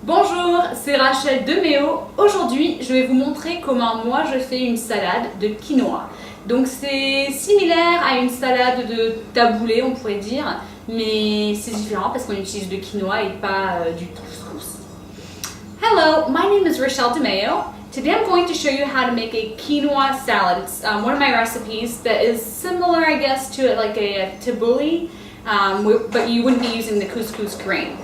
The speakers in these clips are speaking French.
Bonjour, c'est Rachel de Méo. Aujourd'hui, je vais vous montrer comment moi je fais une salade de quinoa. Donc c'est similaire à une salade de taboulé, on pourrait dire, mais c'est différent parce qu'on utilise du quinoa et pas du couscous. Hello, my name is Rachel de Méo. Today I'm going to show you how to make a quinoa salad. It's one of my recipes that is similar, I guess, to like a tabbouleh, but you wouldn't be using the couscous grain.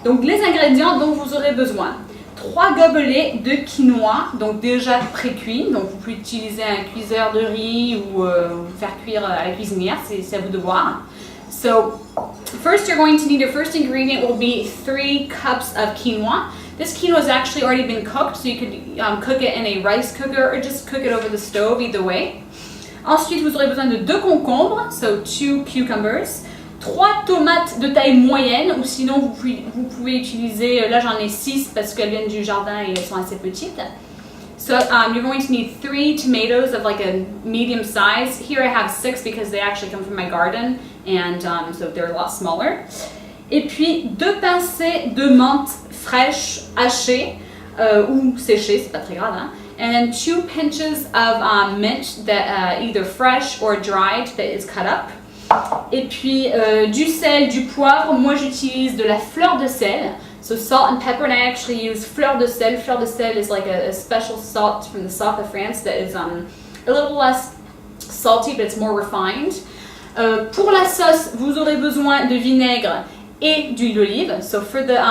Donc les ingrédients dont vous aurez besoin: 3 gobelets de quinoa, donc déjà pré-cuit, donc vous pouvez utiliser un cuiseur de riz ou faire cuire à la cuisinière, c'est à vous de voir. So first you're going to need, your first ingredient will be 3 cups of quinoa. This quinoa has actually already been cooked, so you could cook it in a rice cooker or just cook it over the stove, either way. Ensuite vous aurez besoin de 2 concombres, so 2 cucumbers. 3 tomates de taille moyenne, ou sinon vous pouvez utiliser, là j'en ai 6 parce qu'elles viennent du jardin et elles sont assez petites. So you're going to need 3 tomatoes of like a medium size. Here I have 6 because they actually come from my garden, and so they're a lot smaller. Et puis 2 pincées de menthe fraîche hachée ou séchée, c'est pas très grave, hein? And then 2 pinches of mint that either fresh or dried that is cut up. Et puis du sel, du poivre. Moi j'utilise de la fleur de sel, so salt and pepper, and I actually use fleur de sel. Fleur de sel is like a special salt from the south of France that is a little less salty, but it's more refined. Pour la sauce, vous aurez besoin de vinaigre et d'huile d'olive. So for the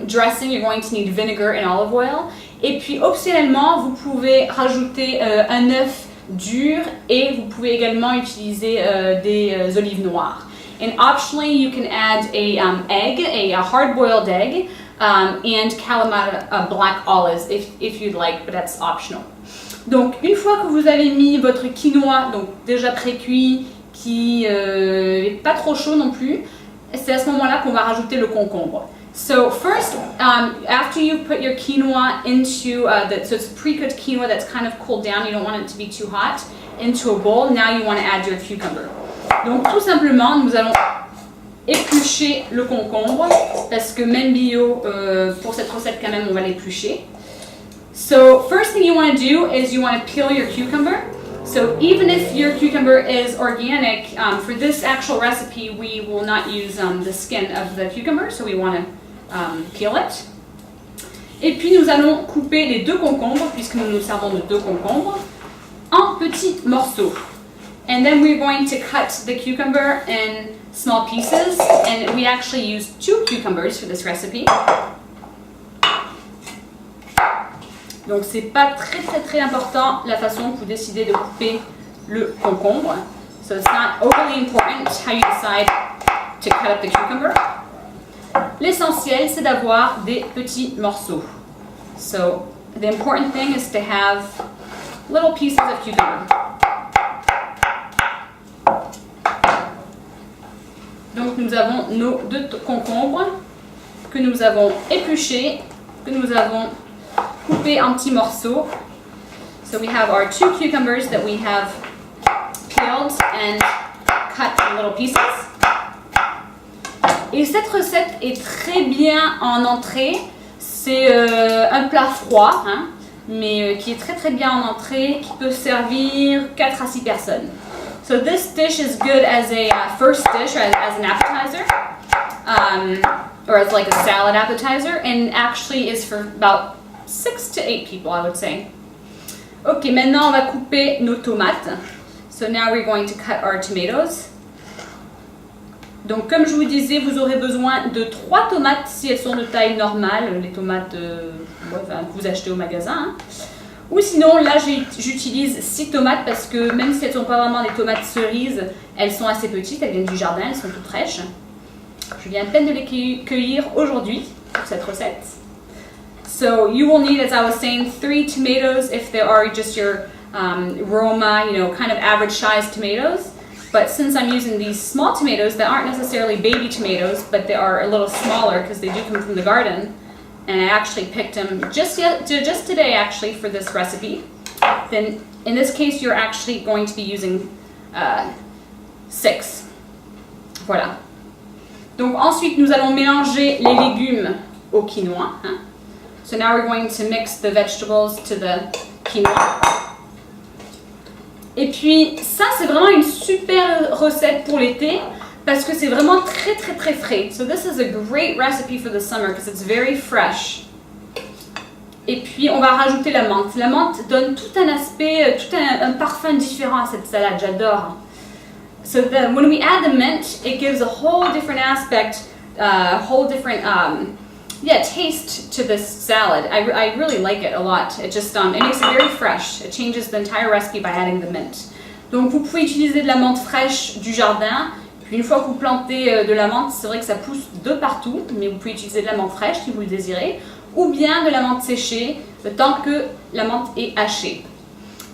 dressing, you're going to need vinegar and olive oil. Et puis optionnellement, vous pouvez rajouter un œuf dur, et vous pouvez également utiliser des olives noires. And optionally, you can add a hard-boiled egg, and Kalamata black olives if you'd like, but that's optional. Donc, une fois que vous avez mis votre quinoa, donc déjà pré-cuit, qui est pas trop chaud non plus, c'est à ce moment-là qu'on va rajouter le concombre. So first, after you put your quinoa into, so it's pre-cooked quinoa that's kind of cooled down, you don't want it to be too hot, into a bowl. Now you want to add your cucumber. Donc tout simplement, nous allons éplucher le concombre, parce que même bio, pour cette recette quand même, on va l'éplucher. So first thing you want to do is you want to peel your cucumber. So even if your cucumber is organic, for this actual recipe, we will not use the skin of the cucumber, so we want to peel it. Et puis nous allons couper les 2 concombres, puisque nous nous servons de 2 concombres, en petits morceaux. And then we're going to cut the cucumber in small pieces, and we actually use 2 cucumbers for this recipe. Donc c'est pas très important la façon que vous décidez de couper le concombre. So it's not overly important how you decide to cut up the cucumber. L'essentiel, c'est d'avoir des petits morceaux. So the important thing is to have little pieces of cucumber. Donc nous avons nos 2 concombres que nous avons épluchés, que nous avons coupés en petits morceaux. So we have our 2 cucumbers that we have peeled and cut in little pieces. Et cette recette est très bien en entrée. C'est un plat froid, hein, mais qui est très bien en entrée, qui peut servir 4 à 6 personnes. So this dish is good as a first dish, or as an appetizer, or as like a salad appetizer, and actually is for about 6 to 8 people, I would say. Ok, maintenant on va couper nos tomates. So now we're going to cut our tomatoes. Donc comme je vous disais, vous aurez besoin de 3 tomates si elles sont de taille normale, les tomates que vous achetez au magasin. Hein. Ou sinon, là j'utilise 6 tomates parce que même si elles ne sont pas vraiment des tomates cerises, elles sont assez petites, elles viennent du jardin, elles sont toutes fraîches. Je viens à peine de les cueillir aujourd'hui pour cette recette. So you will need, as I was saying, 3 tomatoes if they are just your Roma, kind of average sized tomatoes. But since I'm using these small tomatoes that aren't necessarily baby tomatoes, but they are a little smaller because they do come from the garden, and I actually picked them just today actually for this recipe, then in this case you're actually going to be using 6. Voilà. Donc ensuite nous allons mélanger les légumes au quinoa. Hein. So now we're going to mix the vegetables to the quinoa. Et puis ça c'est vraiment une super recette pour l'été parce que c'est vraiment très très très frais. So this is a great recipe for the summer because it's very fresh. Et puis on va rajouter la menthe. La menthe donne tout un aspect, tout un parfum différent à cette salade, j'adore. So when we add the mint, it gives a whole different aspect, whole different taste to this salad. I really like it a lot. It just it makes it very fresh. It changes the entire recipe by adding the mint. Donc vous pouvez utiliser de la menthe fraîche du jardin. Puis une fois que vous plantez de la menthe, c'est vrai que ça pousse de partout, mais vous pouvez utiliser de la menthe fraîche si vous le désirez, ou bien de la menthe séchée, le temps que la menthe est hachée.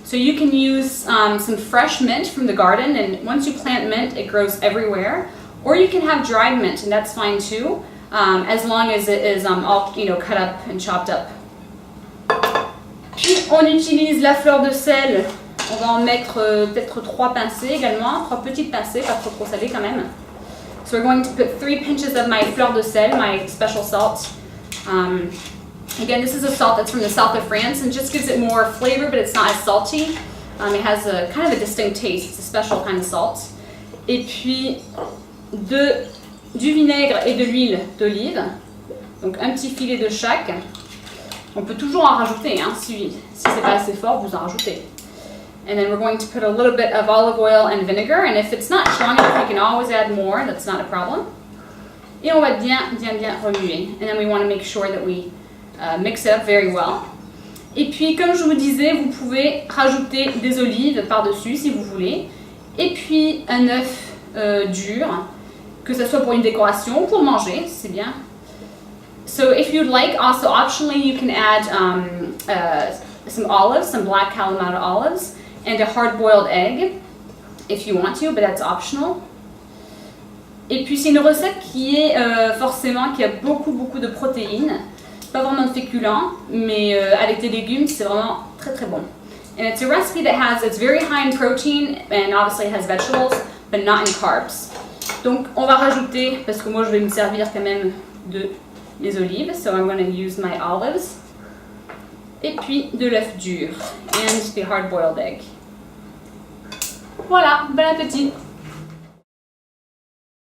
So you can use some fresh mint from the garden, and once you plant mint, it grows everywhere. Or you can have dried mint, and that's fine too, as long as it is all cut up and chopped up. Puis on utilise la fleur de sel. On va en mettre peut-être 3 pincées également, 3 petites pincées, pas trop salées quand même. So we're going to put 3 pinches of my fleur de sel, my special salt. Again, this is a salt that's from the south of France and just gives it more flavor, but it's not as salty. It has a kind of a distinct taste. It's a special kind of salt. Et puis du vinaigre et de l'huile d'olive. Donc un petit filet de chaque. On peut toujours en rajouter, hein, si c'est pas assez fort, vous en rajoutez. And then we're going to put a little bit of olive oil and vinegar, and if it's not strong enough, you can always add more, that's not a problem. Et on va bien remuer. And then we want to make sure that we mix it up very well. Et puis, comme je vous disais, vous pouvez rajouter des olives par-dessus si vous voulez. Et puis, un œuf dur, que ce soit pour une décoration ou pour manger, c'est bien. So if you'd like, also optionally, you can add some olives, some black Kalamata olives, and a hard-boiled egg, if you want to, but that's optional. Et puis c'est une recette qui est qui a beaucoup de protéines, pas vraiment de féculents, mais avec des légumes, c'est vraiment très très bon. And it's a recipe it's very high in protein, and obviously it has vegetables, but not in carbs. Donc on va rajouter, parce que moi je vais me servir quand même de mes olives, so I'm going to use my olives. Et puis de l'œuf dur and the hard-boiled egg. Voilà, bon appétit!